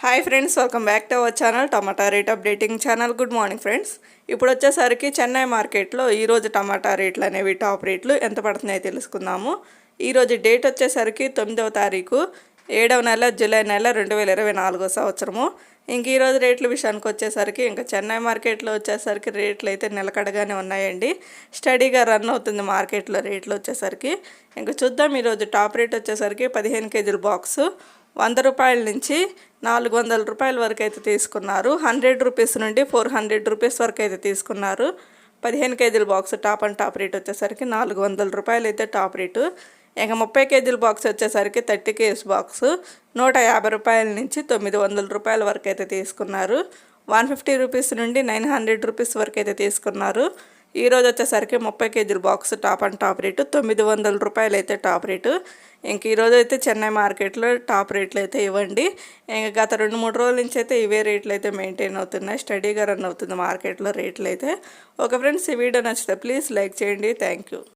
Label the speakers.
Speaker 1: Hi friends, welcome back to our channel tomato rate updating channel. Good morning friends. ఇప్పుడు వచ్చేసరికి చెన్నై మార్కెట్లో ఈరోజు టమాటా రేట్లు అనేవి టాప్ రేట్లు ఎంత పడుతున్నాయో తెలుసుకుందాము. ఈరోజు డేట్ వచ్చేసరికి 9వ తారీఖు 7వ నెల జూలై నెల 2024 సంవత్సరము. ఇంక ఈరోజు రేట్ల విషయానికి వచ్చేసరికి ఇంకా చెన్నై మార్కెట్లో వచ్చేసరికి రేట్లు అయితే నిలకడగానే ఉన్నాయండి. స్టడీగా రన్ అవుతుంది మార్కెట్లో రేట్లు వచ్చేసరికి. ఇంకా చూద్దాం. ఈరోజు టాప్ రేట్ వచ్చేసరికి 15 కేజీల బాక్సు 100 రూపాయల నుంచి 400 రూపాయల వరకు అయితే తీసుకున్నారు. 100 రూపీస్ నుండి 400 రూపీస్ వరకు అయితే తీసుకున్నారు. 15 కేజీల box top and top rate వచ్చేసరికి 400 రూపాయలు అయితే టాప్ రేటు. ఇంకా 30 కేజీల బాక్స్ వచ్చేసరికి 30 కేజీస్ బాక్స్ 150 రూపాయల నుంచి 900 రూపాయల వరకు అయితే తీసుకున్నారు. 150 రూపీస్ నుండి 900 రూపీస్ వరకు అయితే తీసుకున్నారు. ఈరోజు వచ్చేసరికి 30 కేజీల box top and top rate 900 రూపాయలు అయితే టాప్ రేటు. ఇంక ఈరోజు అయితే చెన్నై మార్కెట్లో టాప్ రేట్లు అయితే ఇవ్వండి. ఇంకా గత 2-3 రోజుల నుంచి అయితే ఇవే రేట్లు అయితే మెయింటైన్ అవుతున్నాయి. స్టడీగా రన్ అవుతుంది మార్కెట్లో రేట్లు అయితే. ఓకే ఫ్రెండ్స్, ఈ వీడియో నచ్చితే ప్లీజ్ లైక్ చేయండి. Thank you.